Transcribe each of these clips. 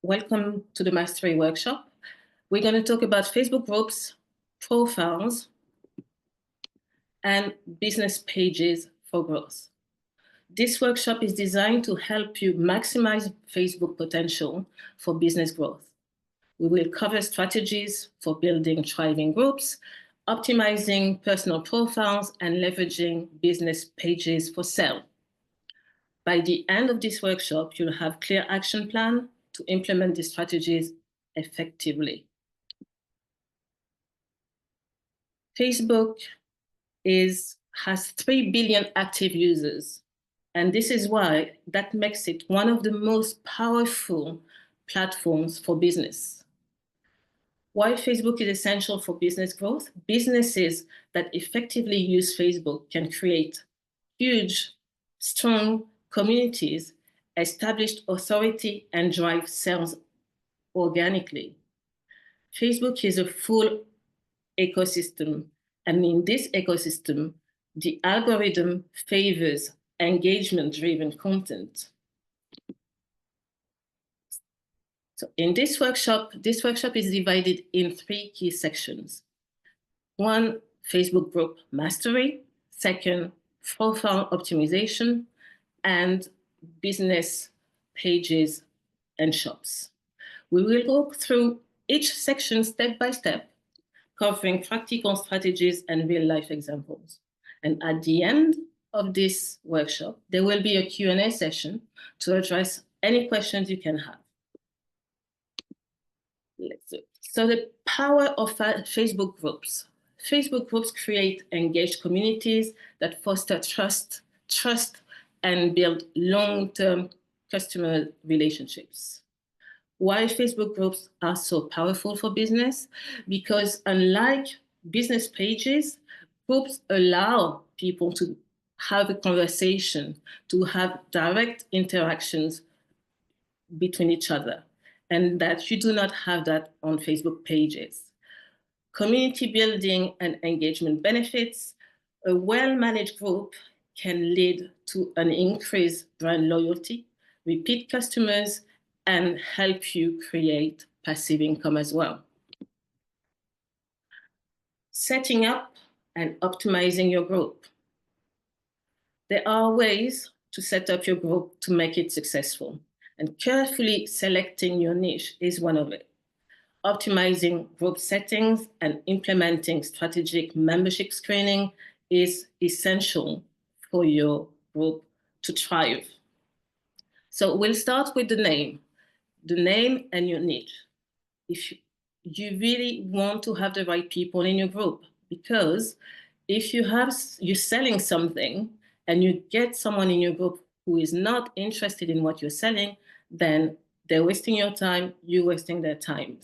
Welcome to the Mastery Workshop. We're going to talk about Facebook groups, profiles, and business pages for growth. This workshop is designed to help you maximize Facebook potential for business growth. We will cover strategies for building thriving groups, optimizing personal profiles, and leveraging business pages for sale. By the end of this workshop, you'll have a clear action plan to implement these strategies effectively. Facebook has 3 billion active users, and this is why that makes it one of the most powerful platforms for business. Why Facebook is essential for business growth? Businesses that effectively use Facebook can create huge, strong communities, establish authority, and drive sales organically. Facebook is a full ecosystem, and in this ecosystem, the algorithm favors engagement-driven content. So in this workshop is divided in 3 key sections. 1, Facebook group mastery. 2, profile optimization, and business pages and shops. We will go through each section step by step, covering practical strategies and real-life examples. And at the end of this workshop, there will be a Q&A session to address any questions you can have. Let's see. So the power of Facebook groups. Facebook groups create engaged communities that foster trust, and build long-term customer relationships. Why Facebook groups are so powerful for business? Because unlike business pages, groups allow people to have a conversation, to have direct interactions between each other, and that you do not have that on Facebook pages. Community building and engagement benefits. A well-managed group can lead to an increased brand loyalty, repeat customers, and help you create passive income as well. Setting up and optimizing your group. There are ways to set up your group to make it successful, and carefully selecting your niche is one of it. Optimizing group settings and implementing strategic membership screening is essential for your group to thrive. So we'll start with the name and your niche. If you really want to have the right people in your group, because if you're selling something and you get someone in your group who is not interested in what you're selling, then they're wasting your time, you're wasting their time.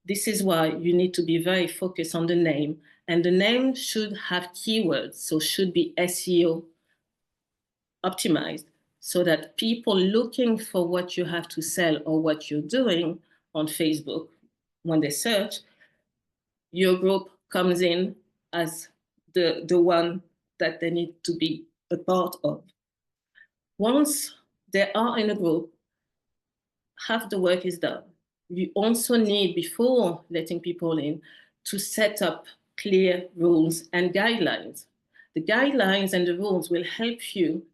This is why you need to be very focused on the name, and the name should have keywords, so should be SEO optimized, so that people looking for what you have to sell or what you're doing on Facebook, when they search, your group comes in as the one that they need to be a part of. Once they are in a group, half the work is done. You also need, before letting people in, to set up clear rules and guidelines. The guidelines and the rules will help you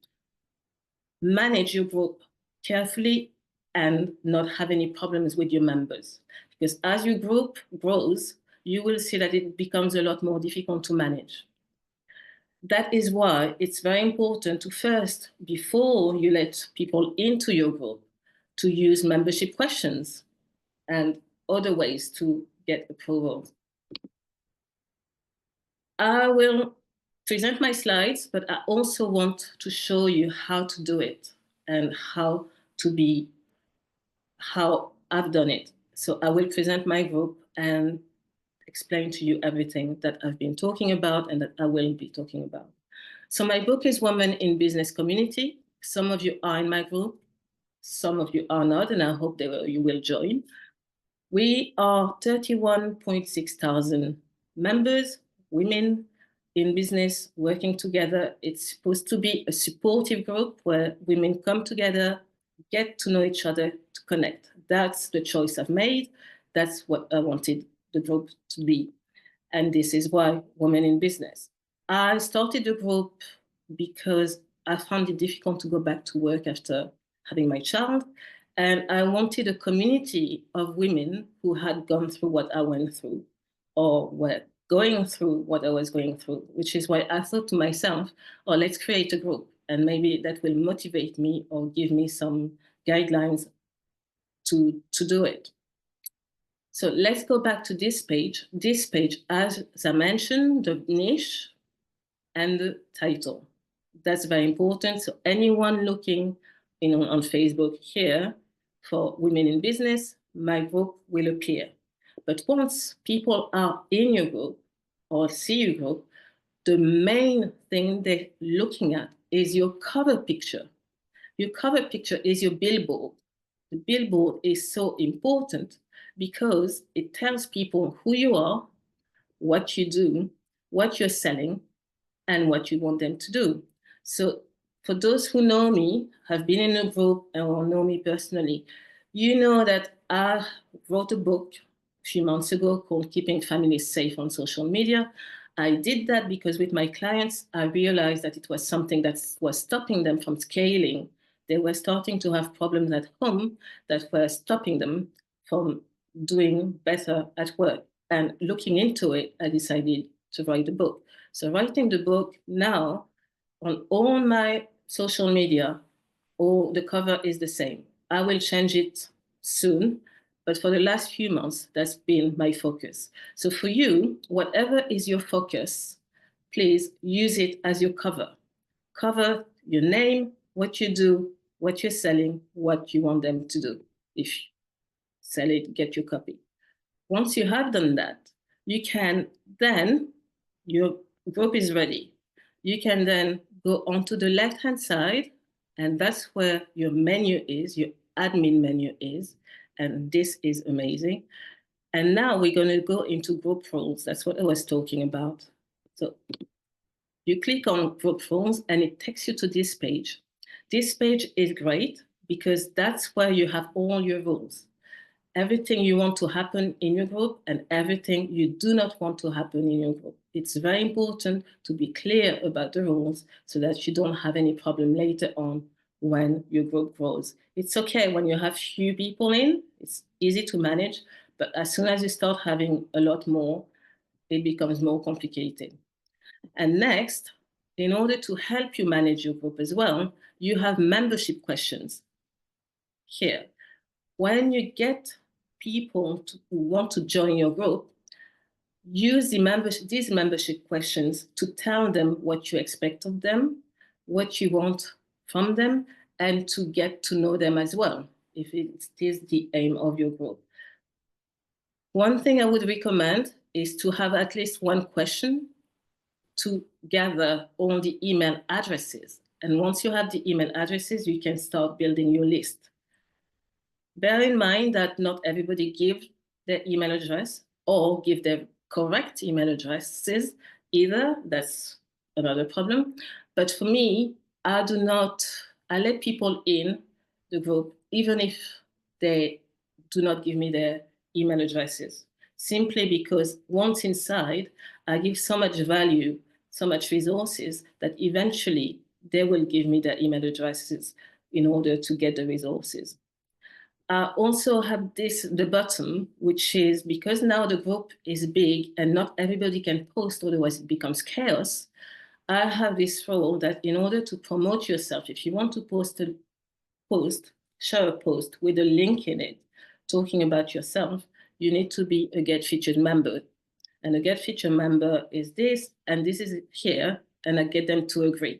manage your group carefully and not have any problems with your members. Because as your group grows, you will see that it becomes a lot more difficult to manage. That is why it's very important to first, before you let people into your group, to use membership questions and other ways to get approval. I will present my slides, but I also want to show you how to do it and how I've done it. So I will present my group and explain to you everything that I've been talking about and that I will be talking about. So my book is Women in Business Community. Some of you are in my group, some of you are not, and I hope you will join. We are 31.6 thousand members, women in business working together. It's supposed to be a supportive group where women come together, get to know each other, to connect. that's the choice I've made. That's what I wanted the group to be. And this is why Women in Business. I started the group because I found it difficult to go back to work after having my child. And I wanted a community of women who had gone through what I went through or were going through what I was going through, which is why I thought to myself, oh, let's create a group. And maybe that will motivate me or give me some guidelines to do it. So let's go back to this page. This page, as I mentioned, the niche and the title. That's very important. So anyone looking on Facebook here for Women in Business, my group will appear. But once people are in your group or see your group, the main thing they're looking at is your cover picture. Your cover picture is your billboard. The billboard is so important because it tells people who you are, what you do, what you're selling, and what you want them to do. So for those who know me, have been in a group or know me personally, you know that I wrote a book a few months ago called Keeping Families Safe on Social Media. I did that because with my clients, I realized that it was something that was stopping them from scaling. They were starting to have problems at home that were stopping them from doing better at work. And looking into it, I decided to write a book. So writing the book now, on all my social media, the cover is the same. I will change it soon, but for the last few months, that's been my focus. So for you, whatever is your focus, please use it as your cover. Cover your name, what you do, what you're selling, what you want them to do. If you sell it, get your copy. Once you have done that, you can then, your group is ready. You can then go onto the left-hand side, and that's where your menu is, your admin menu is, and this is amazing. And now we're going to go into group roles. That's what I was talking about. So you click on group roles, and it takes you to this page. This page is great because that's where you have all your rules. Everything you want to happen in your group and everything you do not want to happen in your group. It's very important to be clear about the rules so that you don't have any problem later on when your group grows. It's okay when you have few people in, it's easy to manage, but as soon as you start having a lot more, it becomes more complicated. And next, in order to help you manage your group as well, you have membership questions here. When you get people who want to join your group, use these membership questions to tell them what you expect of them, what you want from them, and to get to know them as well, if it is the aim of your group. One thing I would recommend is to have at least one question to gather all the email addresses. And once you have the email addresses, you can start building your list. Bear in mind that not everybody gives their email address or give their correct email addresses either. That's another problem. But for me, I let people in the group, even if they do not give me their email addresses, simply because once inside, I give so much value, so much resources that eventually they will give me their email addresses in order to get the resources. I also have the bottom, which is because now the group is big and not everybody can post, otherwise it becomes chaos. I have this rule that in order to promote yourself, if you want to share a post with a link in it, talking about yourself, you need to be a Get Featured member. And a Get Featured member is this, and this is here, and I get them to agree.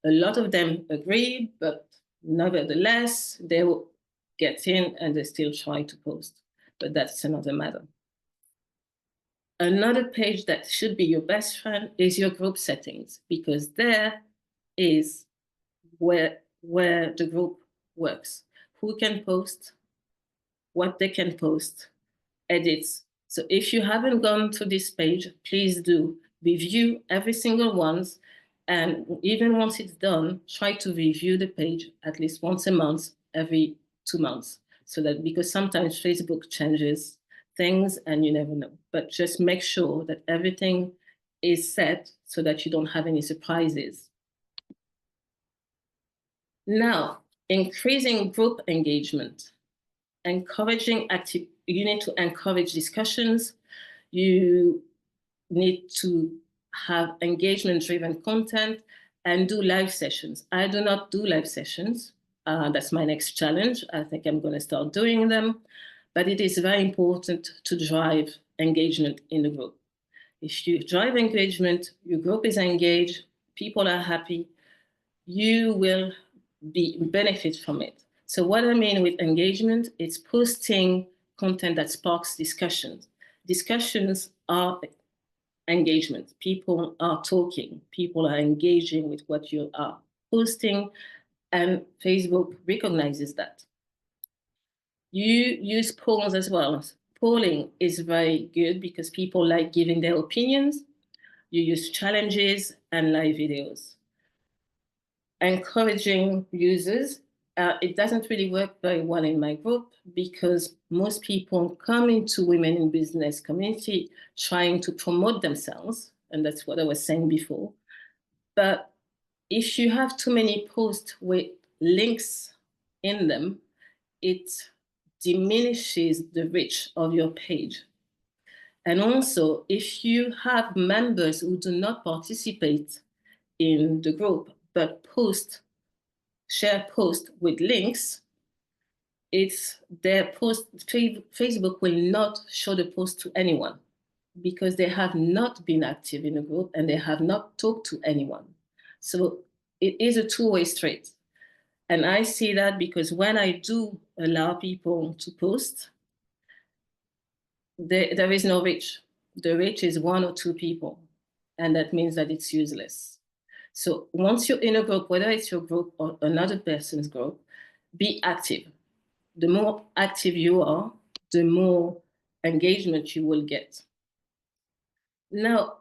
A lot of them agree, but nevertheless, they will get in and they still try to post, but that's another matter. Another page that should be your best friend is your group settings, because there is where the group works. Who can post, what they can post, edits. So if you haven't gone to this page, please do review every single one. And even once it's done, try to review the page at least once a month, every 2 months. so that, because sometimes Facebook changes things and you never know, but just make sure that everything is set so that you don't have any surprises. Now, increasing group engagement, encouraging active, you need to encourage discussions. You need to have engagement-driven content and do live sessions. I do not do live sessions. That's my next challenge. I think I'm going to start doing them. But it is very important to drive engagement in the group. If you drive engagement, your group is engaged, people are happy, you will benefit from it. So what I mean with engagement, it's posting content that sparks discussions. Discussions are engagement. People are talking. People are engaging with what you are posting, and Facebook recognizes that. You use polls as well. Polling is very good because people like giving their opinions. You use challenges and live videos. Encouraging users. It doesn't really work very well in my group because most people come into women in business community trying to promote themselves. And that's what I was saying before. But if you have too many posts with links in them, it diminishes the reach of your page. And also, if you have members who do not participate in the group, but share posts with links, it's their post. Facebook will not show the post to anyone because they have not been active in the group and they have not talked to anyone. So it is a two-way street. And I see that because when I do allow people to post, there is no reach. The reach is one or two people, and that means that it's useless. So once you're in a group, whether it's your group or another person's group, be active. The more active you are, the more engagement you will get. Now,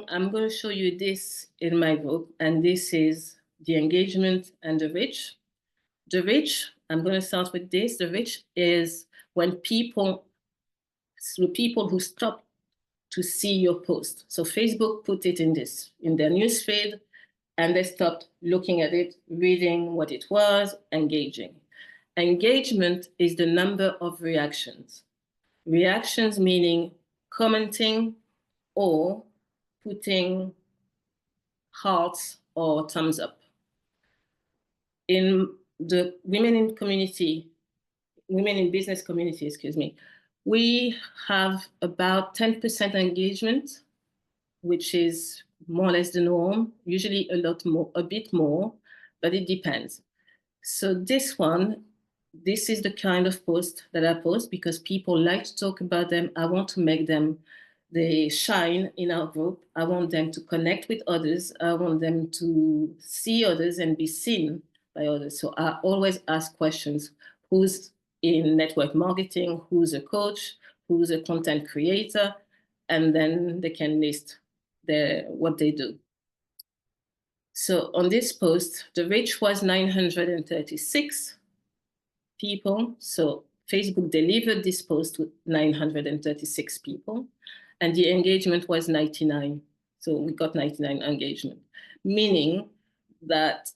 I'm going to show you this in my group, and this is the engagement and the reach. The reach, I'm going to start with this. The reach is when people who stop to see your post. So Facebook put it in their newsfeed, and they stopped looking at it, reading what it was, engaging. Engagement is the number of reactions. Reactions meaning commenting or putting hearts or thumbs up. In the women in business community, we have about 10% engagement, which is more or less the norm, usually a bit more, but it depends. So this is the kind of post that I post because people like to talk about them. I want to make them, they shine in our group. I want them to connect with others. I want them to see others and be seen by others. So I always ask questions. Who's in network marketing? Who's a coach? Who's a content creator? And then they can list what they do. So on this post, the reach was 936 people. So Facebook delivered this post to 936 people, and the engagement was 99. So we got 99 engagement, meaning that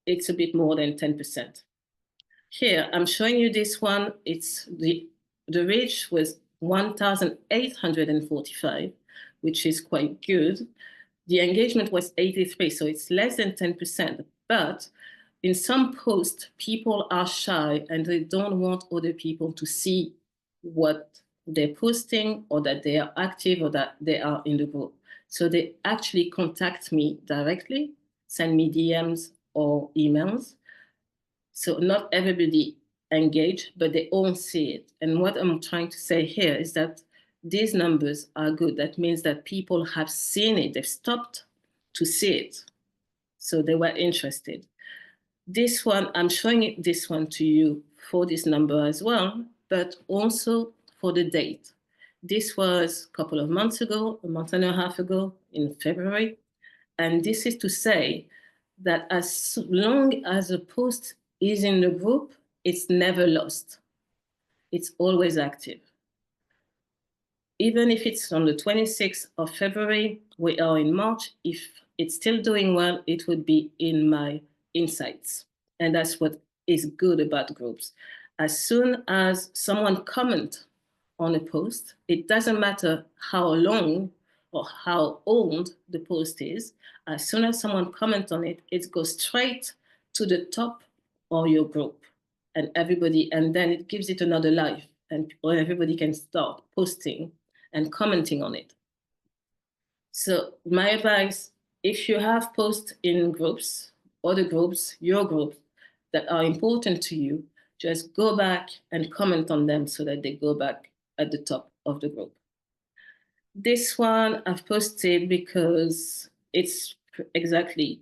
it's a bit more than 10%. Here, I'm showing you this one. It's the reach was 1,845, which is quite good. The engagement was 83, so it's less than 10%. But in some posts, people are shy and they don't want other people to see what they're posting or that they are active or that they are in the group. So they actually contact me directly, send me DMs or emails. So not everybody engage, but they all see it. And what I'm trying to say here is that these numbers are good. That means that people have seen it. They've stopped to see it. So they were interested. This one, I'm showing this one to you for this number as well, but also for the date. This was a couple of months ago, a month and a half ago in February. And this is to say that as long as a post is in the group, it's never lost. It's always active. Even if it's on the 26th of February, we are in March, if it's still doing well, it would be in my insights. And that's what is good about groups. As soon as someone comments on a post, it doesn't matter how long or how old the post is. As soon as someone comments on it, it goes straight to the top of your group and everybody, and then it gives it another life, and everybody can start posting and commenting on it. So my advice, if you have posts in groups, other groups, your group, that are important to you, just go back and comment on them so that they go back at the top of the group. This one I've posted because it's exactly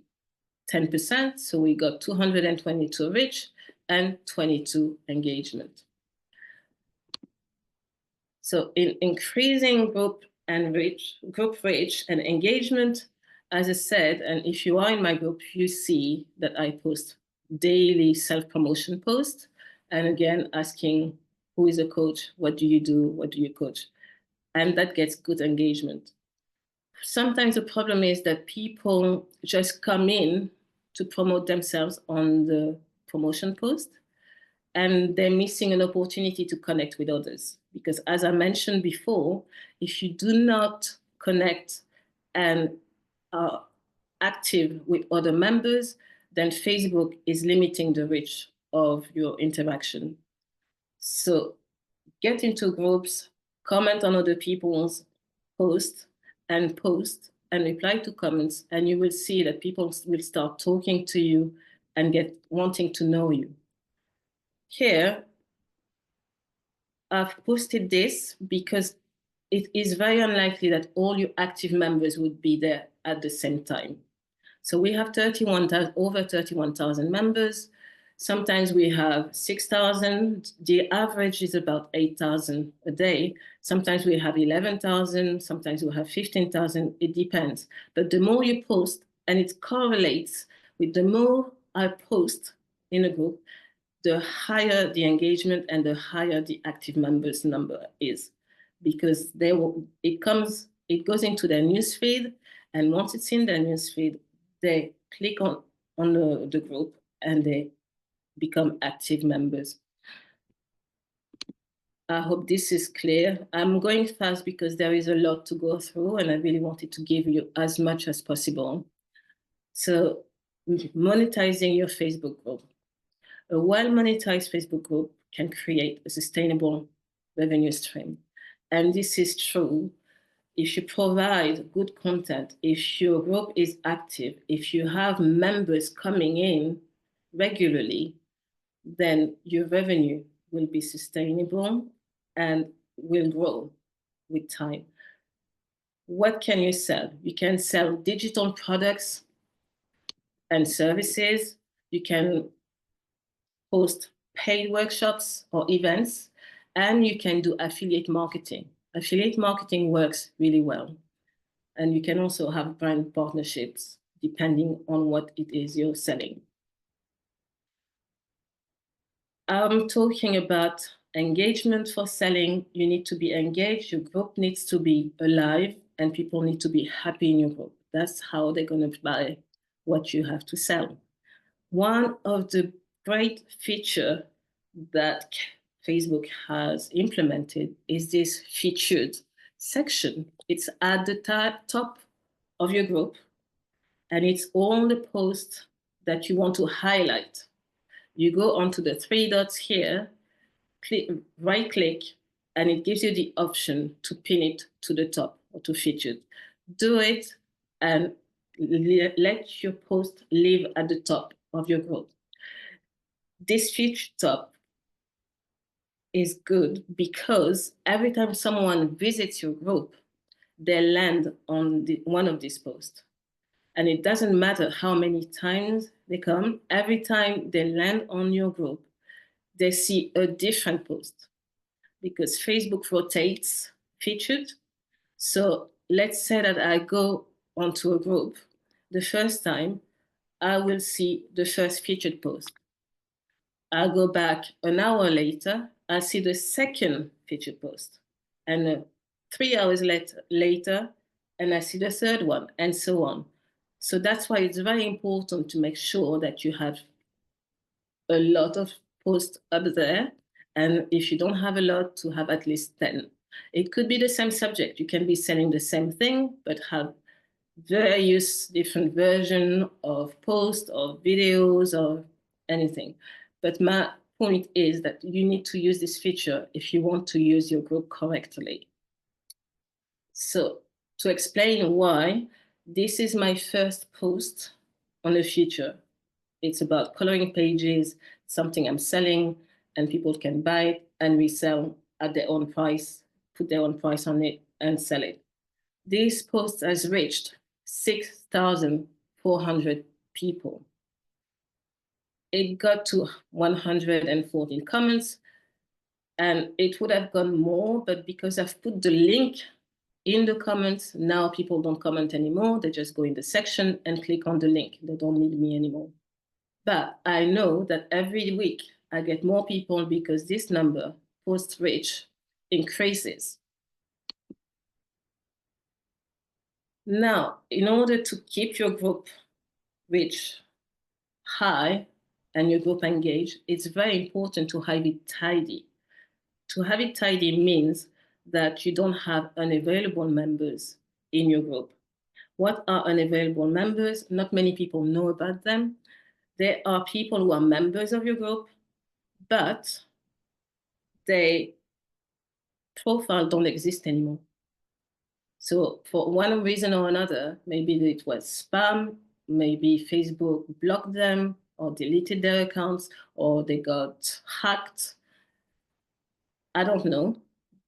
10%. So we got 222 reach and 22 engagement. So in increasing group reach and engagement, as I said, and if you are in my group, you see that I post daily self-promotion posts. And again, asking who is a coach, what do you do, what do you coach? And that gets good engagement. Sometimes the problem is that people just come in to promote themselves on the promotion post, and they're missing an opportunity to connect with others. Because as I mentioned before, if you do not connect and are active with other members, then Facebook is limiting the reach of your interaction. So get into groups, comment on other people's posts, and post and reply to comments, and you will see that people will start talking to you and wanting to know you. Here, I've posted this because it is very unlikely that all your active members would be there at the same time. So we have over 31,000 members. Sometimes we have 6,000. The average is about 8,000 a day. Sometimes we have 11,000. Sometimes we have 15,000. It depends. But the more you post, and it correlates with the more I post in a group, the higher the engagement and the higher the active members number is, because it goes into their newsfeed, and once it's in their newsfeed, they click on the group and they become active members. I hope this is clear. I'm going fast because there is a lot to go through, and I really wanted to give you as much as possible. So, monetizing your Facebook group. A well-monetized Facebook group can create a sustainable revenue stream. And this is true if you provide good content, if your group is active, if you have members coming in regularly, then your revenue will be sustainable and will grow with time. What can you sell? You can sell digital products and services. You can host paid workshops or events, and you can do affiliate marketing. Affiliate marketing works really well. And you can also have brand partnerships depending on what it is you're selling. I'm talking about engagement for selling. You need to be engaged, your group needs to be alive, and people need to be happy in your group. That's how they're going to buy what you have to sell. One of the great features that Facebook has implemented is this featured section. It's at the top of your group, and it's all the posts that you want to highlight. You go onto the three dots here, right click, and it gives you the option to pin it to the top or to featured. Do it and let your post live at the top of your group. This featured top is good because every time someone visits your group, they land on one of these posts. And it doesn't matter how many times they come, every time they land on your group, they see a different post because Facebook rotates featured. So let's say that I go onto a group. The first time, I will see the first featured post. I'll go back an hour later, I'll see the second feature post. And 3 hours later, and I see the third one, and so on. So that's why it's very important to make sure that you have a lot of posts up there. And if you don't have a lot, to have at least 10. It could be the same subject. You can be selling the same thing, but have various different versions of posts or videos or anything. But my point is that you need to use this feature if you want to use your group correctly. So to explain why, this is my first post on a feature. It's about coloring pages, something I'm selling, and people can buy it and resell at their own price, put their own price on it and sell it. This post has reached 6,400 people. It got to 114 comments, and it would have gone more, but because I've put the link in the comments, now people don't comment anymore. They just go in the section and click on the link. They don't need me anymore. But I know that every week I get more people because this number, post reach, increases. Now, in order to keep your group reach high and your group engaged, it's very important to have it tidy. To have it tidy means that you don't have unavailable members in your group. What are unavailable members? Not many people know about them. There are people who are members of your group, but their profile don't exist anymore. So for one reason or another, maybe it was spam, maybe Facebook blocked them or deleted their accounts, or they got hacked. I don't know.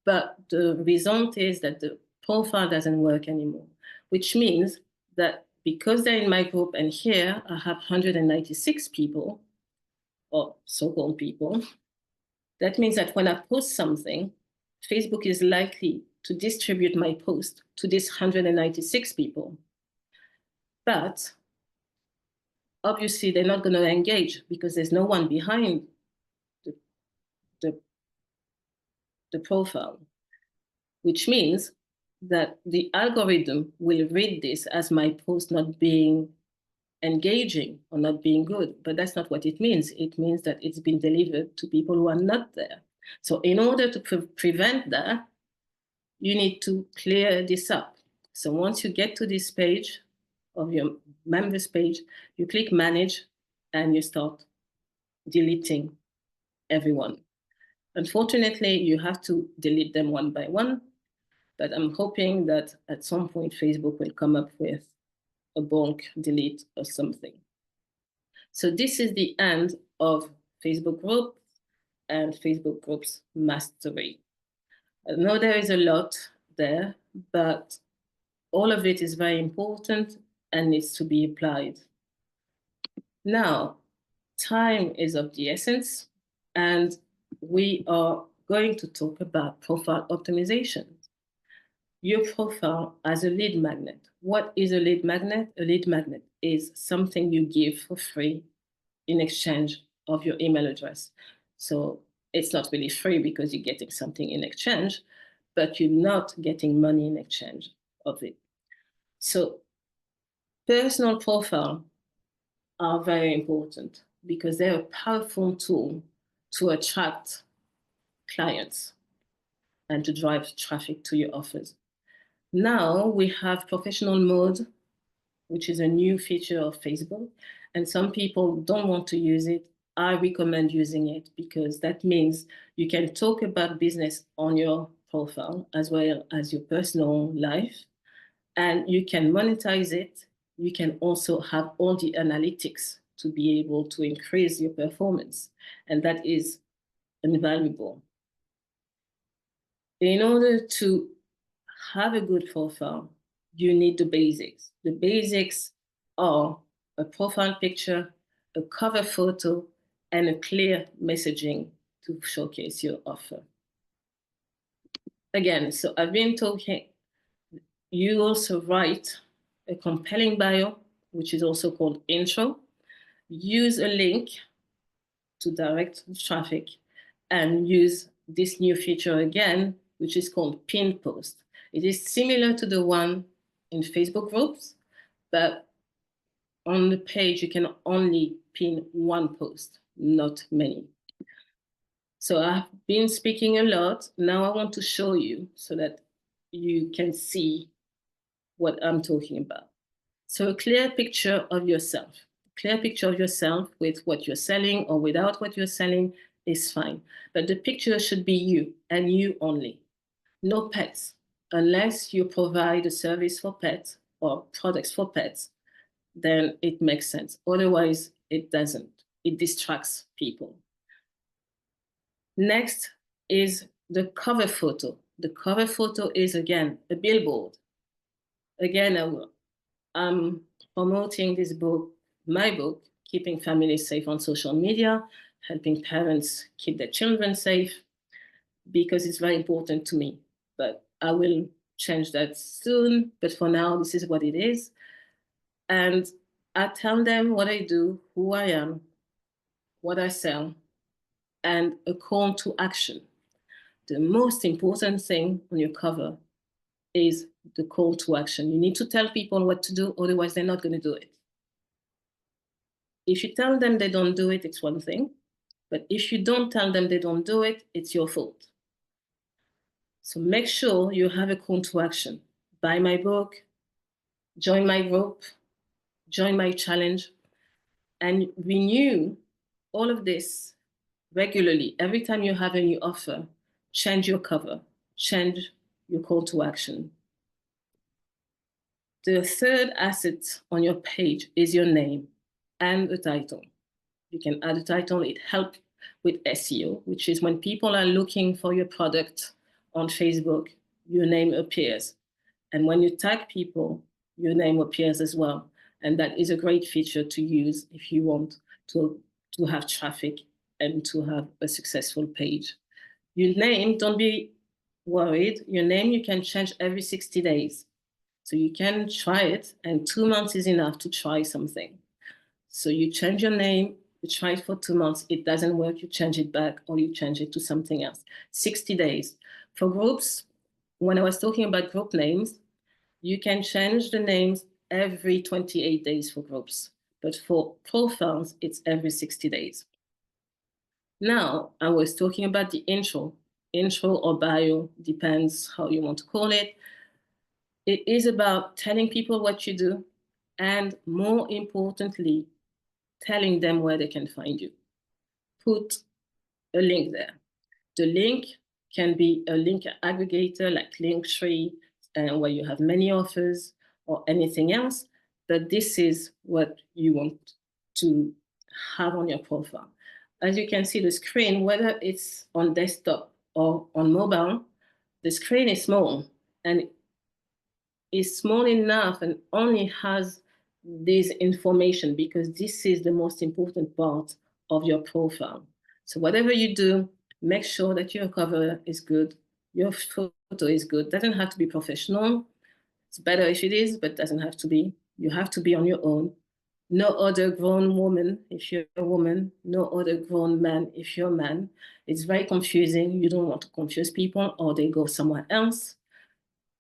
But the result is that the profile doesn't work anymore, which means that because they're in my group and here I have 196 people, or so-called people, that means that when I post something, Facebook is likely to distribute my post to these 196 people. But obviously, they're not going to engage because there's no one behind the, the profile, which means that the algorithm will read this as my post not being engaging or not being good. But that's not what it means. It means that it's been delivered to people who are not there. So in order to prevent that, you need to clear this up. So once you get to this page of your members page, you click manage and you start deleting everyone. Unfortunately, you have to delete them one by one, but I'm hoping that at some point Facebook will come up with a bulk delete or something. So this is the end of Facebook group and Facebook groups mastery. I know there is a lot there, but all of it is very important and needs to be applied. Now, time is of the essence, and we are going to talk about profile optimization. Your profile as a lead magnet. What is a lead magnet? A lead magnet is something you give for free in exchange of your email address. So it's not really free because you're getting something in exchange, but you're not getting money in exchange of it. So personal profile are very important because they're a powerful tool to attract clients and to drive traffic to your offers. Now we have professional mode, which is a new feature of Facebook, and some people don't want to use it. I recommend using it because that means you can talk about business on your profile as well as your personal life, and you can monetize it. You can also have all the analytics to be able to increase your performance, and that is invaluable. In order to have a good profile, you need the basics. The basics are a profile picture, a cover photo, and a clear messaging to showcase your offer. Again, so I've been talking, you also write a compelling bio, which is also called intro. Use a link to direct traffic and use this new feature again, which is called pinned post. It is similar to the one in Facebook groups, but on the page, you can only pin one post, not many. So I've been speaking a lot. Now I want to show you so that you can see what I'm talking about. So a clear picture of yourself. Clear picture of yourself with what you're selling or without what you're selling is fine. But the picture should be you and you only. No pets, unless you provide a service for pets or products for pets, then it makes sense. Otherwise, it doesn't. It distracts people. Next is the cover photo. The cover photo is, again, a billboard. Again, I'm promoting this book, my book, Keeping Families Safe on Social Media, helping parents keep their children safe, because it's very important to me. But I will change that soon. But for now, this is what it is. And I tell them what I do, who I am, what I sell, and a call to action. The most important thing on your cover is the call to action. You need to tell people what to do, otherwise they're not going to do it. If you tell them they don't do it, it's one thing. But if you don't tell them they don't do it, it's your fault. So make sure you have a call to action. Buy my book, join my group, join my challenge, and renew all of this regularly. Every time you have a new offer, change your cover, change your call to action. The third asset on your page is your name and the title. You can add a title. It helps with SEO, which is when people are looking for your product on Facebook, your name appears. And when you tag people, your name appears as well. And that is a great feature to use if you want to have traffic and to have a successful page. Your name, don't be worried. Your name you can change every 60 days. So you can try it, and 2 months is enough to try something. So you change your name, you try it for 2 months, it doesn't work, you change it back, or you change it to something else. 60 days. For groups, when I was talking about group names, you can change the names every 28 days for groups. But for profiles, it's every 60 days. Now, I was talking about the intro. Intro or bio, depends how you want to call it. It is about telling people what you do, and more importantly, telling them where they can find you. Put a link there. The link can be a link aggregator like Linktree, where you have many offers or anything else, but this is what you want to have on your profile. As you can see, the screen, whether it's on desktop or on mobile, the screen is small, and is small enough and only has this information because this is the most important part of your profile. So whatever you do, make sure that your cover is good, your photo is good. Doesn't have to be professional. It's better if it is, but doesn't have to be. You have to be on your own. No other grown woman if you're a woman, no other grown man if you're a man. It's very confusing. You don't want to confuse people, or they go somewhere else.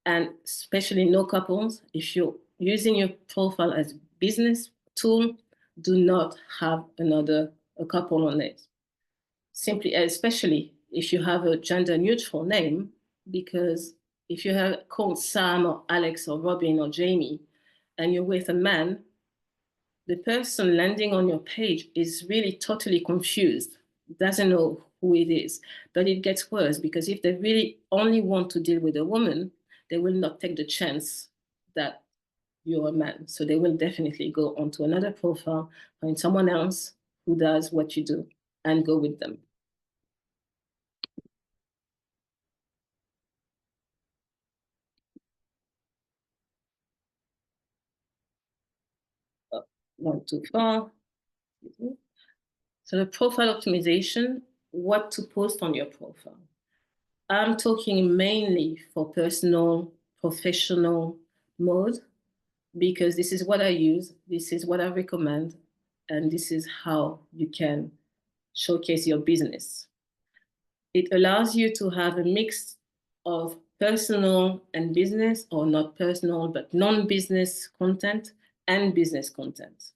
And especially no couples. If you're using your profile as a business tool, do not have a couple on it. Simply, especially if you have a gender neutral name, because if you have called Sam or Alex or Robin or Jamie, and you're with a man, the person landing on your page is really totally confused, doesn't know who it is. But it gets worse, because if they really only want to deal with a woman, they will not take the chance that you're a man. So they will definitely go onto another profile, find someone else who does what you do, and go with them. One too far. So the profile optimization, what to post on your profile. I'm talking mainly for personal, professional mode, because this is what I use, this is what I recommend, and this is how you can showcase your business. It allows you to have a mix of personal and business, or not personal, but non-business content and business content.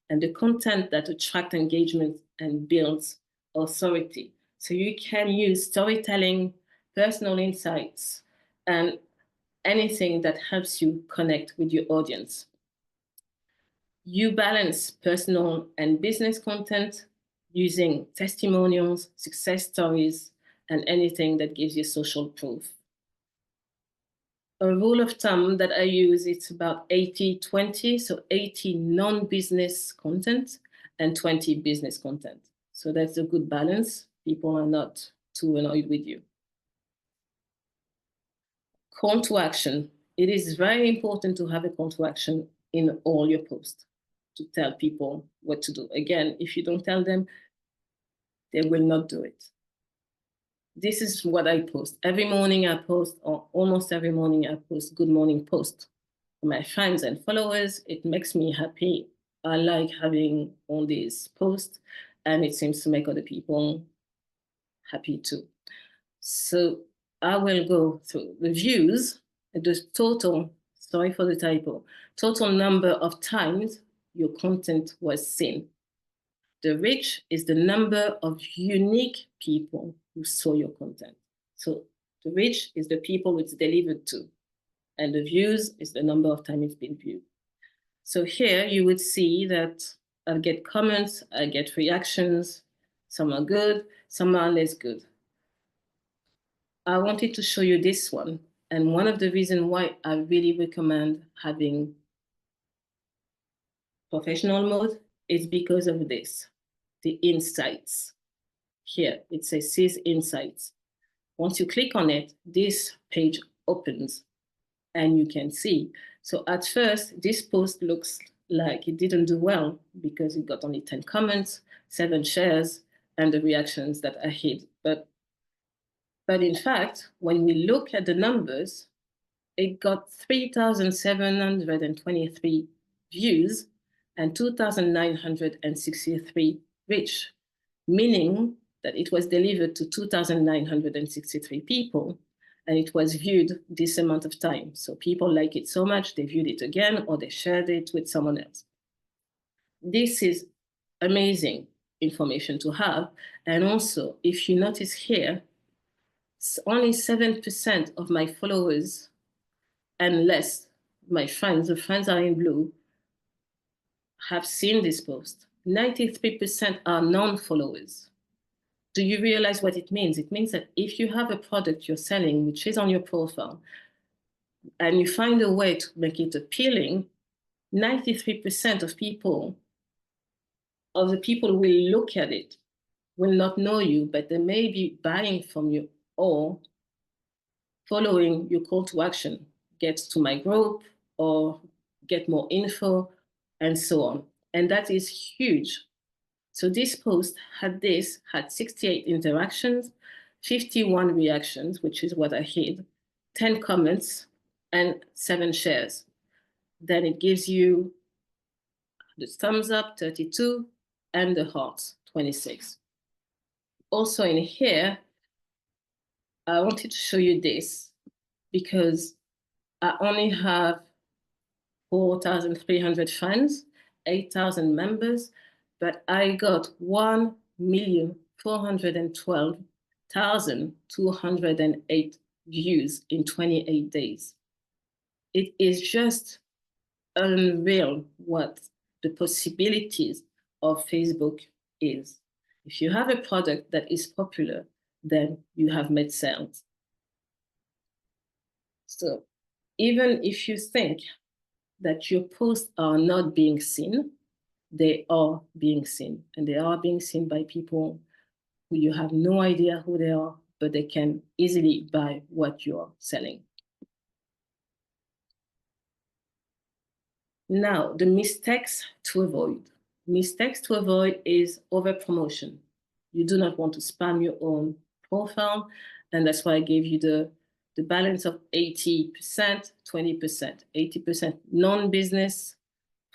And the content that attracts engagement and builds authority. So you can use storytelling, personal insights, and anything that helps you connect with your audience. You balance personal and business content using testimonials, success stories, and anything that gives you social proof. A rule of thumb that I use, it's about 80-20, so 80 non-business content and 20 business content. So that's a good balance. People are not too annoyed with you. Call to action. It is very important to have a call to action in all your posts to tell people what to do. Again, if you don't tell them, they will not do it. This is what I post. Every morning I post, or almost every morning I post good morning post for my friends and followers. It makes me happy. I like having all these posts, and it seems to make other people happy too. So I will go through the views, the total, sorry for the typo, total number of times your content was seen. The reach is the number of unique people who saw your content. So the reach is the people it's delivered to, and the views is the number of times it's been viewed. So here you would see that I get comments, I get reactions, some are good, some are less good. I wanted to show you this one. And one of the reasons why I really recommend having professional mode is because of this, the insights. Here, it says Insights. Once you click on it, this page opens and you can see. So at first, this post looks like it didn't do well because it got only 10 comments, 7 shares, and the reactions that I hid. But in fact, when we look at the numbers, it got 3,723 views and 2,963 reach, meaning that it was delivered to 2,963 people, and it was viewed this amount of time. So people like it so much, they viewed it again, or they shared it with someone else. This is amazing information to have. And also, if you notice here, only 7% of my followers and less, my friends, the friends are in blue, have seen this post. 93% are non-followers. Do you realize what it means? It means that if you have a product you're selling, which is on your profile, and you find a way to make it appealing, 93% of the people will look at it, will not know you, but they may be buying from you or following your call to action, get to my group or get more info and so on. And that is huge. So this post had 68 interactions, 51 reactions, which is what I hid, 10 comments, and 7 shares. Then it gives you the thumbs up, 32, and the hearts, 26. Also in here, I wanted to show you this because I only have 4,300 friends, 8,000 members, but I got 1,412,208 views in 28 days. It is just unreal what the possibilities of Facebook is. If you have a product that is popular, then you have made sales. So even if you think that your posts are not being seen, they are being seen. And they are being seen by people who you have no idea who they are, but they can easily buy what you are selling. Now, the mistakes to avoid. Mistakes to avoid is overpromotion. You do not want to spam your own profile, and that's why I gave you the balance of 80%, 20%, 80% non-business,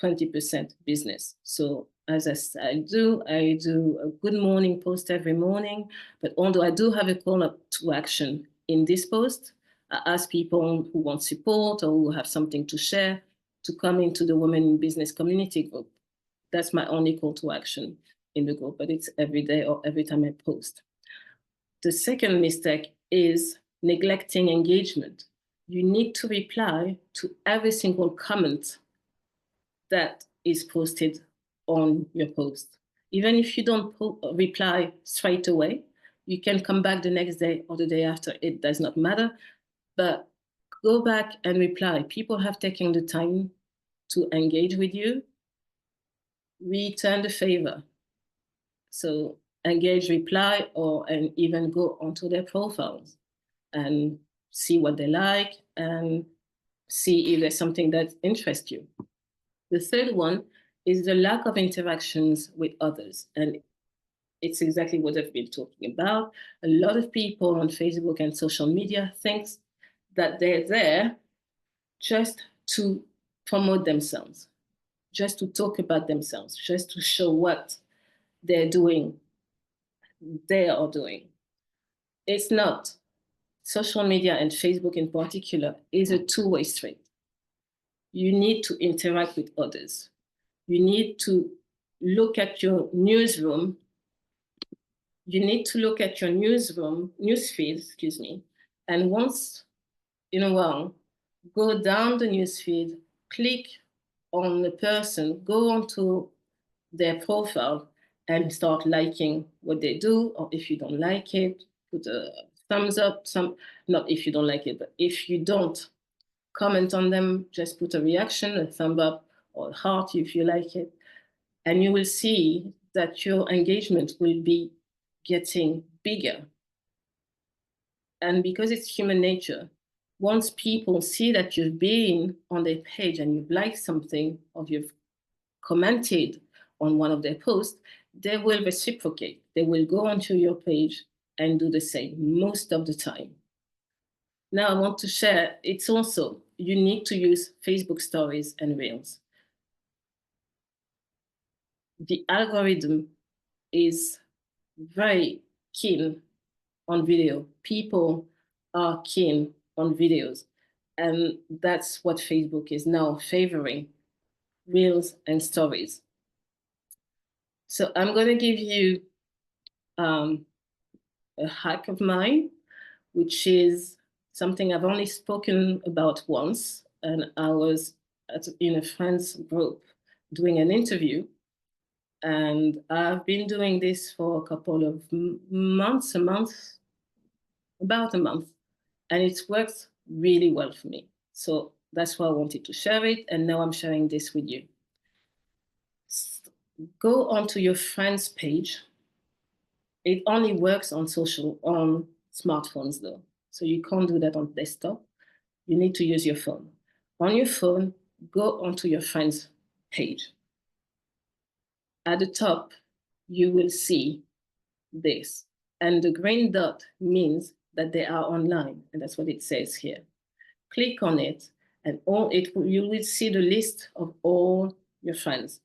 20% business. So as I do a good morning post every morning, but although I do have a call up to action in this post, I ask people who want support or who have something to share to come into the Women in Business community group. That's my only call to action in the group, but it's every day or every time I post. The second mistake is neglecting engagement. You need to reply to every single comment that is posted on your post. Even if you don't reply straight away, you can come back the next day or the day after, it does not matter, but go back and reply. People have taken the time to engage with you. Return the favor. So engage, reply, and even go onto their profiles and see what they like and see if there's something that interests you. The third one is the lack of interactions with others. And it's exactly what I've been talking about. A lot of people on Facebook and social media think that they're there just to promote themselves, just to talk about themselves, just to show what they're doing, they are doing. It's not. Social media and Facebook in particular is a two-way street. You need to interact with others. You need to look at your newsroom. You need to look at your newsfeed, excuse me, and once in a while, go down the newsfeed, click on the person, go onto their profile and start liking what they do, or if you don't like it, put a thumbs up, not if you don't like it, but if you don't comment on them, just put a reaction, a thumb up or a heart if you like it, and you will see that your engagement will be getting bigger. And because it's human nature, once people see that you've been on their page and you've liked something or you've commented on one of their posts, they will reciprocate. They will go onto your page and do the same most of the time. Now I want to share, it's also, you need to use Facebook stories and Reels. The algorithm is very keen on video. People are keen on videos. And that's what Facebook is now favoring, Reels and stories. So I'm going to give you a hack of mine, which is something I've only spoken about once. And I was in a friend's group doing an interview. And I've been doing this for a couple of months, about a month. And it's worked really well for me. So that's why I wanted to share it. And now I'm sharing this with you. Go onto your friend's page. It only works on smartphones though. So you can't do that on desktop. You need to use your phone. On your phone, go onto your friend's page. At the top, you will see this. And the green dot means that they are online. And that's what it says here. Click on it and you will see the list of all your friends.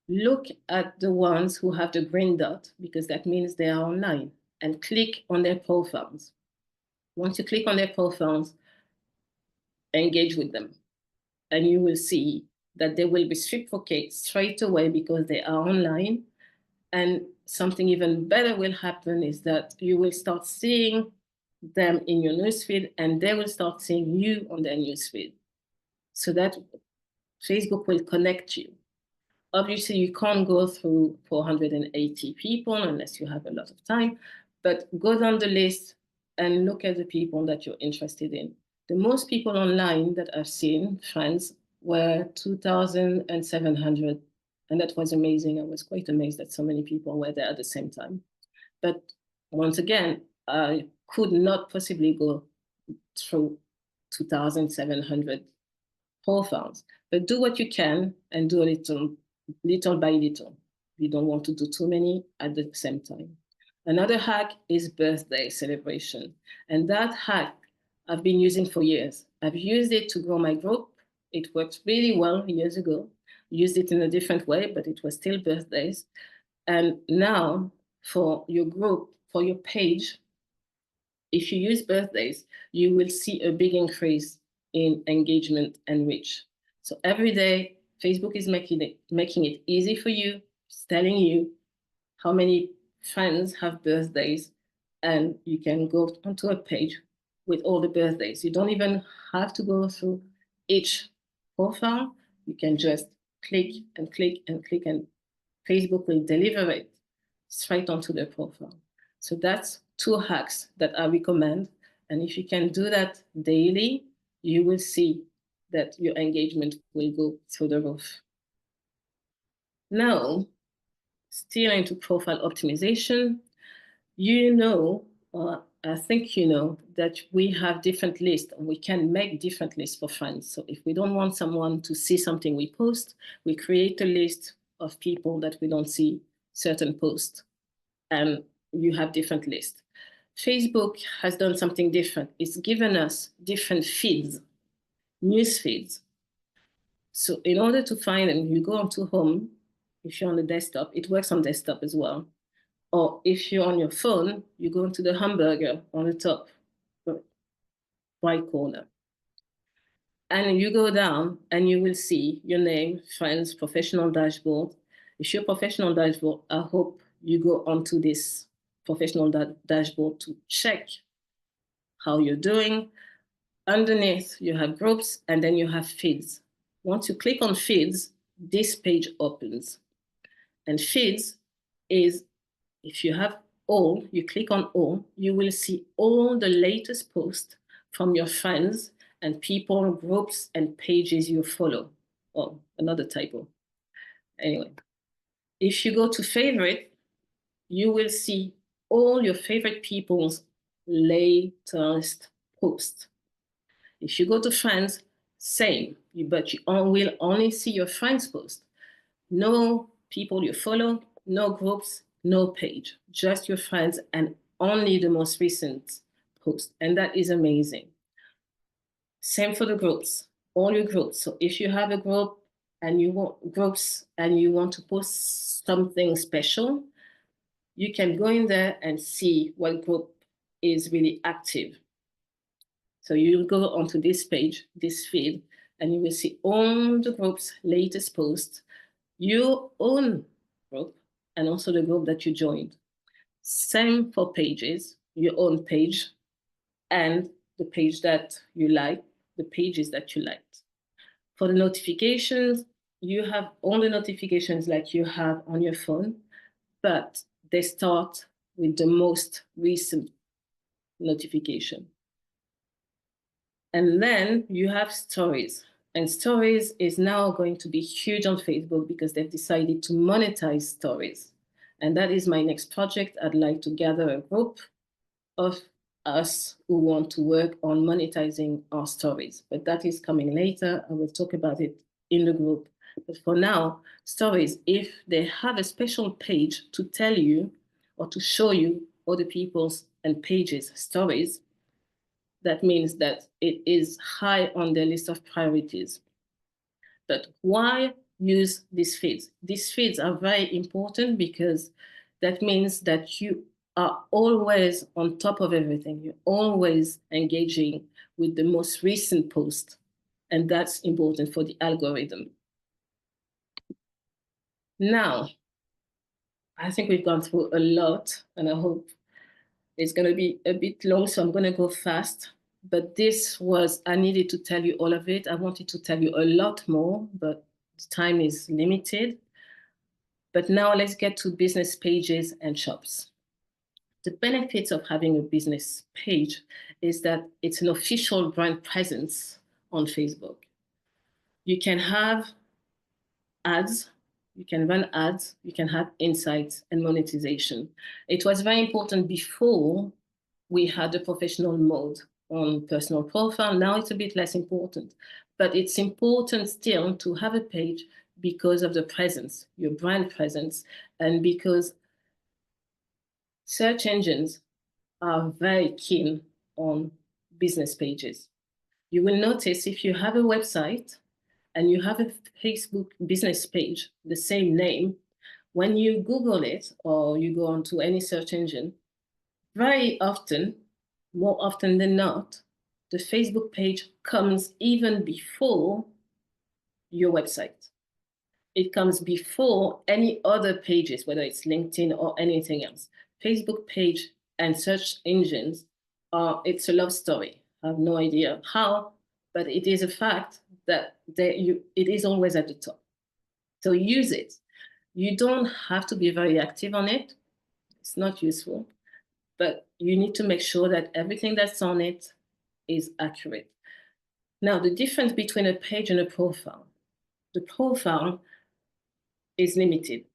Look at the ones who have the green dot because that means they are online, and click on their profiles. Once you click on their profiles, engage with them, and you will see that they will reciprocate straight away because they are online. And something even better will happen is that you will start seeing them in your newsfeed and they will start seeing you on their newsfeed. So that Facebook will connect you. Obviously, you can't go through 480 people unless you have a lot of time, but go down the list and look at the people that you're interested in. The most people online that I've seen, friends, were 2,700, and that was amazing. I was quite amazed that so many people were there at the same time. But once again, I could not possibly go through 2,700 profiles, but do what you can and do a little by little. You don't want to do too many at the same time. Another hack is birthday celebration. And that hack I've been using for years. I've used it to grow my group. It worked really well years ago. used it in a different way, but it was still birthdays. And now for your group, for your page, if you use birthdays, you will see a big increase in engagement and reach. So every day, Facebook is making it easy for you, it's telling you how many friends have birthdays, and you can go onto a page with all the birthdays. You don't even have to go through each profile. You can just click and click and click, and Facebook will deliver it straight onto the profile. So that's 2 hacks that I recommend. And if you can do that daily, you will see that your engagement will go through the roof. Now, still into profile optimization, I think you know that we have different lists, and we can make different lists for friends. So if we don't want someone to see something we post, we create a list of people that we don't see certain posts, and you have different lists. Facebook has done something different. It's given us different feeds, news feeds. So in order to find them, you go onto home. If you're on the desktop, it works on desktop as well. Or if you're on your phone, you go into the hamburger on the top right corner. And you go down and you will see your name, friends, professional dashboard. If you're professional dashboard, I hope you go onto this professional dashboard to check how you're doing. Underneath, you have groups, and then you have feeds. Once you click on feeds, this page opens. And feeds is, if you have all, you click on all, you will see all the latest posts from your friends and people, groups, and pages you follow. Oh, another typo. Anyway, if you go to favorite, you will see all your favorite people's latest posts. If you go to friends, same, but you will only see your friends' post. No people you follow, no groups, no page, just your friends and only the most recent post. And that is amazing. Same for the groups, all your groups. So if you have a group and you want groups and you want to post something special, you can go in there and see what group is really active. So you go onto this page, this feed, and you will see all the group's latest posts, your own group, and also the group that you joined. Same for pages, your own page, and the page that you like, the pages that you liked. For the notifications, you have all the notifications like you have on your phone, but they start with the most recent notification. And then you have stories. And stories is now going to be huge on Facebook because they've decided to monetize stories. And that is my next project. I'd like to gather a group of us who want to work on monetizing our stories. But that is coming later. I will talk about it in the group. But for now, stories, if they have a special page to tell you or to show you other people's and pages' stories, that means that it is high on the list of priorities. But why use these feeds? These feeds are very important because that means that you are always on top of everything. You're always engaging with the most recent post. And that's important for the algorithm. Now, I think we've gone through a lot, and I hope it's going to be a bit long, so I'm going to go fast. But this was, I needed to tell you all of it. I wanted to tell you a lot more, but time is limited. But now let's get to business pages and shops. The benefits of having a business page is that it's an official brand presence on Facebook. You can have ads, you can run ads, you can have insights and monetization. It was very important before we had the professional mode on personal profile. Now it's a bit less important, but it's important still to have a page because of the presence, your brand presence, and because search engines are very keen on business pages. You will notice if you have a website and you have a Facebook business page, the same name, when you Google it or you go onto any search engine, very often, more often than not, the Facebook page comes even before your website. It comes before any other pages, whether it's LinkedIn or anything else. Facebook page and search engines it's a love story. I have no idea how, but it is a fact that it is always at the top. So use it. You don't have to be very active on it. It's not useful, but you need to make sure that everything that's on it is accurate. Now, the difference between a page and a profile. The profile is limited.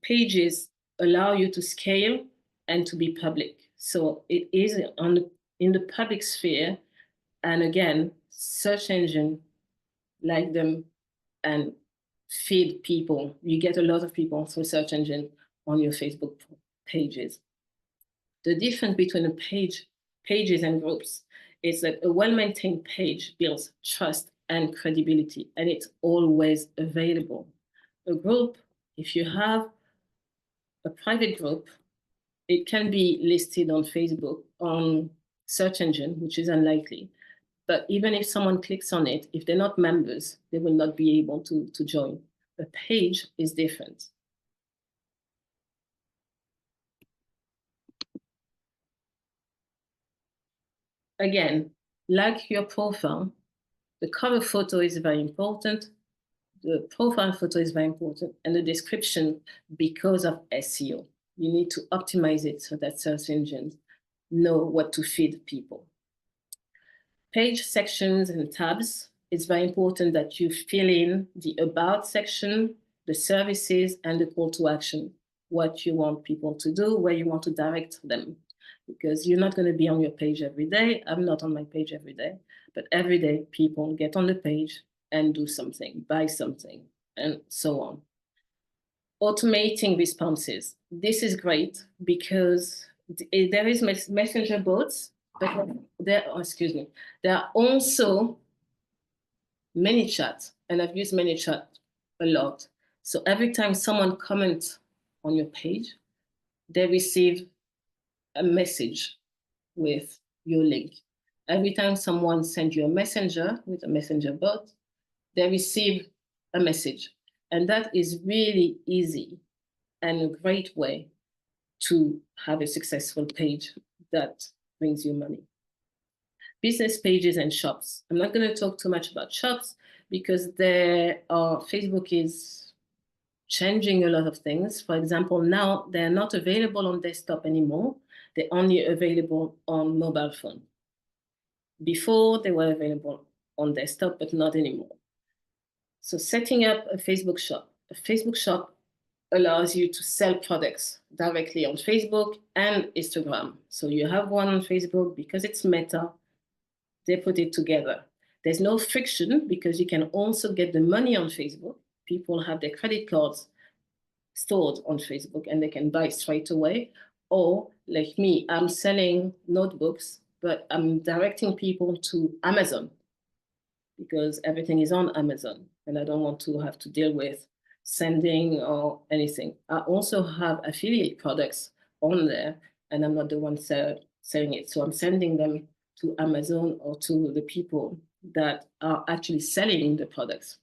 Pages allow you to scale and to be public. So it is in the public sphere. And again, search engine like them and feed people. You get a lot of people through search engine on your Facebook pages. The difference between pages and groups is that a well-maintained page builds trust and credibility, and it's always available. A group, if you have a private group, it can be listed on Facebook, on search engine, which is unlikely. But even if someone clicks on it, if they're not members, they will not be able to join. A page is different. Again, like your profile, the cover photo is very important. The profile photo is very important, and the description because of SEO. You need to optimize it so that search engines know what to feed people. Page sections and tabs, it's very important that you fill in the about section, the services, and the call to action, what you want people to do, where you want to direct them. Because you're not going to be on your page every day. I'm not on my page every day, but every day people get on the page and do something, buy something, and so on. Automating responses. This is great because there is messenger bots, but there are also ManyChat, and I've used ManyChat a lot. So every time someone comments on your page, they receive a message with your link. Every time someone sends you a messenger with a messenger bot, they receive a message. And that is really easy and a great way to have a successful page that brings you money. Business pages and shops. I'm not going to talk too much about shops because Facebook is changing a lot of things. For example, now they're not available on desktop anymore. They're only available on mobile phone. Before, they were available on desktop, but not anymore. So setting up a Facebook shop allows you to sell products directly on Facebook and Instagram. So you have one on Facebook because it's Meta, they put it together. There's no friction because you can also get the money on Facebook. People have their credit cards stored on Facebook and they can buy straight away. Or like me, I'm selling notebooks, but I'm directing people to Amazon because everything is on Amazon and I don't want to have to deal with sending or anything. I also have affiliate products on there and I'm not the one selling it. So I'm sending them to Amazon or to the people that are actually selling the products.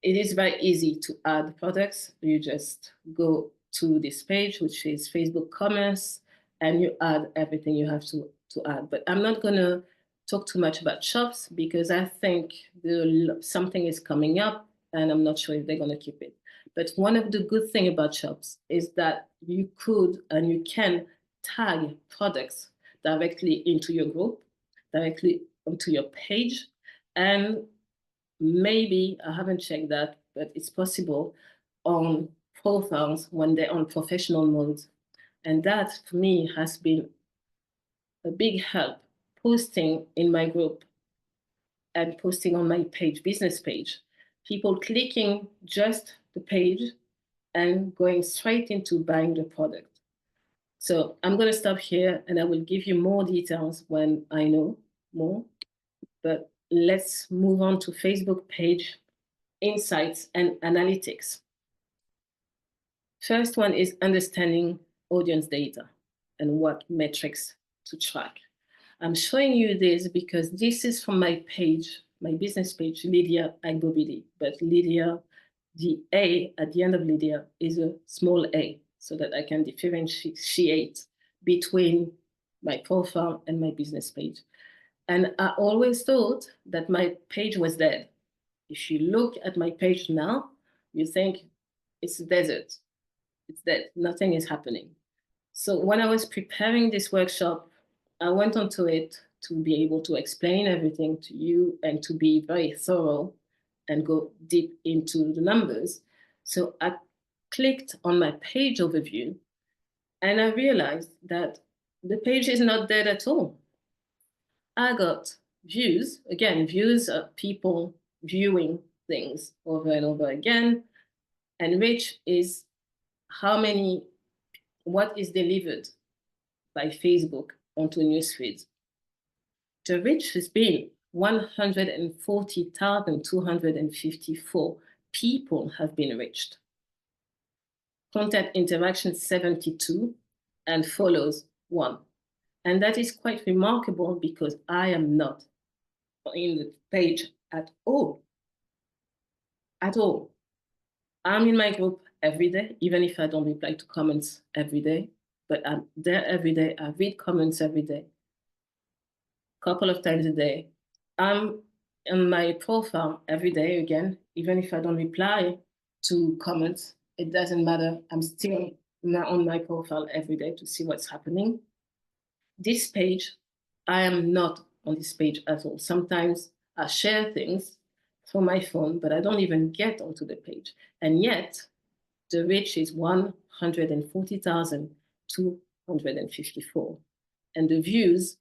It is very easy to add products. You just go to this page, which is Facebook Commerce, and you add everything you have to add. But I'm not going to talk too much about shops because I think something is coming up and I'm not sure if they're going to keep it. But one of the good things about shops is that you could and you can tag products directly into your group, directly onto your page, and maybe, I haven't checked that, but it's possible on profiles when they're on professional mode. And that, for me, has been a big help. Posting in my group and posting on my page, business page, people clicking just the page and going straight into buying the product. So I'm going to stop here and I will give you more details when I know more. But let's move on to Facebook page insights and analytics. First one is understanding audience data and what metrics to track. I'm showing you this because this is from my page, my business page, Lydia Agbobidi. But Lydia, the A at the end of Lydia is a small a, so that I can differentiate between my profile and my business page. And I always thought that my page was dead. If you look at my page now, you think it's a desert. It's dead. Nothing is happening. So when I was preparing this workshop, I went onto it to be able to explain everything to you and to be very thorough and go deep into the numbers. So I clicked on my page overview and I realized that the page is not dead at all. I got views. Again, views are people viewing things over and over again. And reach is what is delivered by Facebook onto newsfeeds. The reach has been 140,254 people have been reached. Content interaction 72 and follows 1. And that is quite remarkable because I am not in the page at all. At all. I'm in my group every day, even if I don't reply to comments every day, but I'm there every day. I read comments every day, a couple of times a day. I'm on my profile every day again, even if I don't reply to comments, it doesn't matter. I'm still on my profile every day to see what's happening. This page, I am not on this page at all. Sometimes I share things from my phone, but I don't even get onto the page. And yet, the reach is 140,254. And the views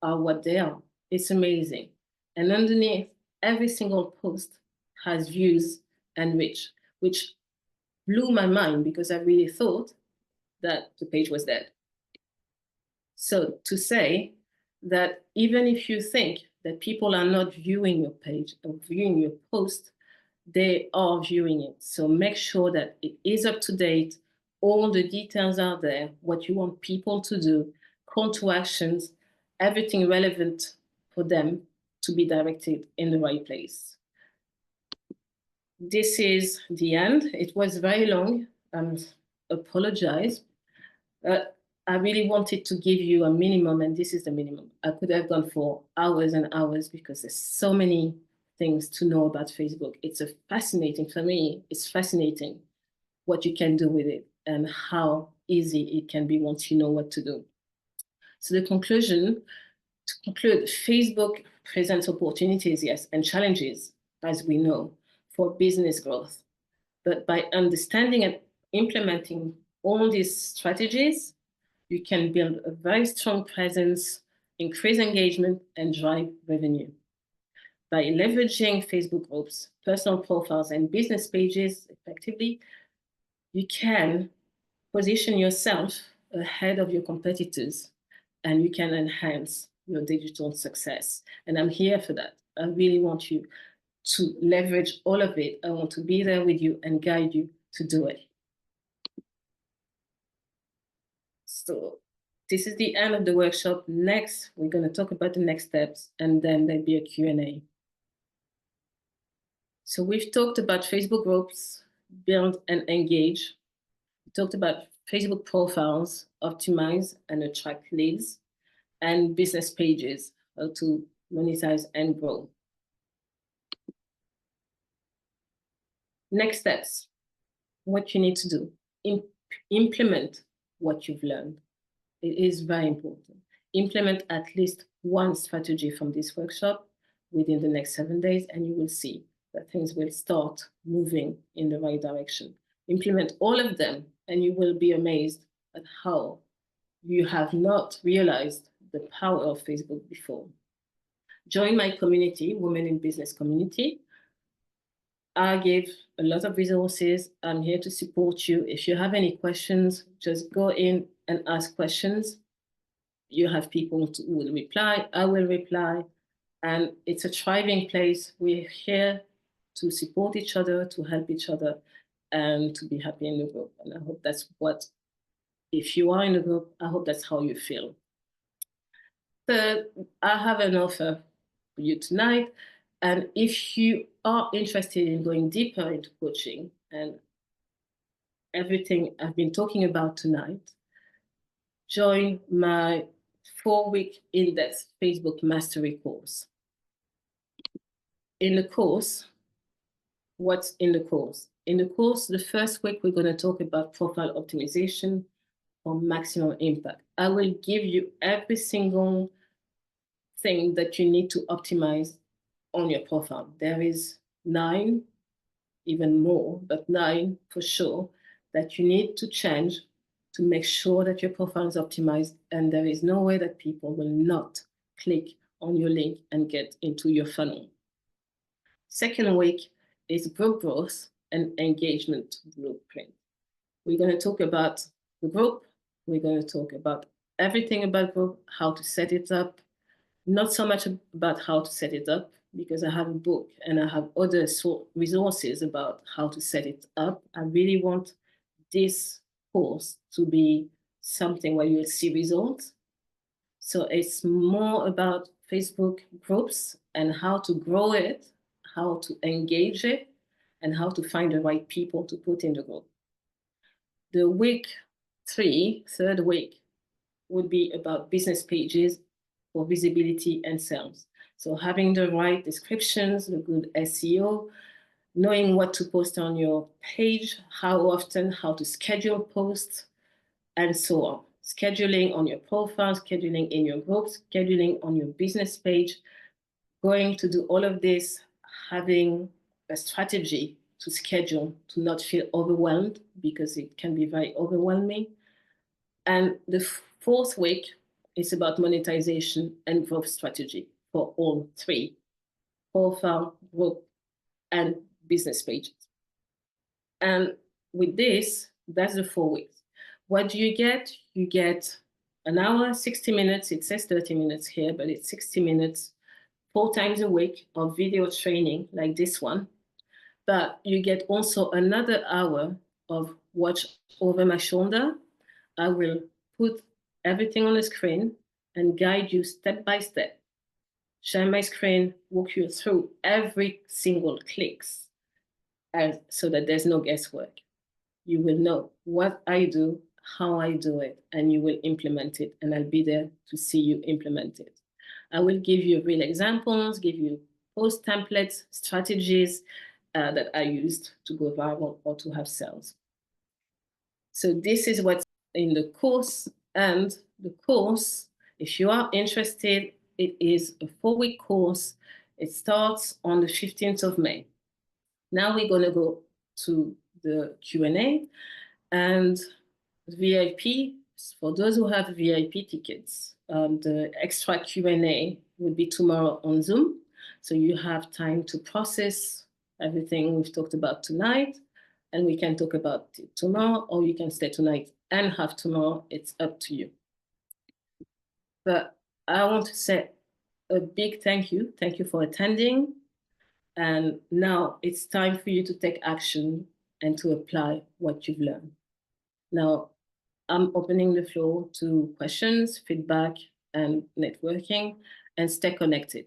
are what they are. It's amazing. And underneath, every single post has views and reach, which blew my mind because I really thought that the page was dead. So to say that even if you think that people are not viewing your page or viewing your post, they are viewing it. So make sure that it is up to date. All the details are there, what you want people to do, call to actions, everything relevant for them to be directed in the right place. This is the end. It was very long. Apologize. I really wanted to give you a minimum, and this is the minimum. I could have gone for hours and hours because there's so many things to know about Facebook. It's for me, it's fascinating what you can do with it and how easy it can be once you know what to do. So to conclude, Facebook presents opportunities, yes, and challenges, as we know, for business growth. But by understanding and implementing all these strategies, you can build a very strong presence, increase engagement, and drive revenue. By leveraging Facebook groups, personal profiles, and business pages effectively, you can position yourself ahead of your competitors and you can enhance your digital success. And I'm here for that. I really want you to leverage all of it. I want to be there with you and guide you to do it. So this is the end of the workshop. Next, we're going to talk about the next steps, and then there'll be a Q&A. So we've talked about Facebook groups, build and engage. We talked about Facebook profiles, optimize and attract leads, and business pages, how to monetize and grow. Next steps, what you need to do. Implement what you've learned. It is very important. Implement at least one strategy from this workshop within the next 7 days, and you will see that things will start moving in the right direction. Implement all of them, and you will be amazed at how you have not realized the power of Facebook before. Join my community, Women in Business community. I give a lot of resources. I'm here to support you. If you have any questions, just go in and ask questions. You have people who will reply. I will reply. And it's a thriving place. We're here to support each other, to help each other, and to be happy in the group. And I hope that's what, if you are in the group, I hope that's how you feel. Third, I have an offer for you tonight. And if you are interested in going deeper into coaching and everything I've been talking about tonight, join my 4-week in-depth Facebook mastery course. In the course, what's in the course? In the course, the first week, we're going to talk about profile optimization for maximum impact. I will give you every single thing that you need to optimize on your profile. There is 9, even more, but 9 for sure, that you need to change to make sure that your profile is optimized, and there is no way that people will not click on your link and get into your funnel. Second week is group growth and engagement blueprint. We're going to talk about the group. We're going to talk about everything about group, how to set it up, not so much about how to set it up, because I have a book and I have other resources about how to set it up. I really want this course to be something where you'll see results. So it's more about Facebook groups and how to grow it, how to engage it, and how to find the right people to put in the group. The week 3, third week, would be about business pages for visibility and sales. So having the right descriptions, the good SEO, knowing what to post on your page, how often, how to schedule posts, and so on. Scheduling on your profile, scheduling in your groups, scheduling on your business page, going to do all of this, having a strategy to schedule, to not feel overwhelmed, because it can be very overwhelming. And the 4th week is about monetization and growth strategy for all 3, profile, group, and business pages. And with this, that's the 4 weeks. What do you get? You get an hour, 60 minutes. It says 30 minutes here, but it's 60 minutes, 4 times a week of video training like this one. But you get also another hour of watch over my shoulder. I will put everything on the screen and guide you step by step. Share my screen, walk you through every single clicks, so that there's no guesswork. You will know what I do, how I do it, and you will implement it, and I'll be there to see you implement it. I will give you real examples, give you post templates, strategies that I used to go viral or to have sales. So this is what's in the course. And the course, if you are interested, it is a 4-week course. It starts on the 15th of May. Now we're going to go to the Q&A, and VIP, for those who have VIP tickets, the extra Q&A will be tomorrow on Zoom. So you have time to process everything we've talked about tonight, and we can talk about it tomorrow, or you can stay tonight and have tomorrow. It's up to you. But I want to say a big thank you. Thank you for attending. And now it's time for you to take action and to apply what you've learned. Now, I'm opening the floor to questions, feedback, and networking, and stay connected.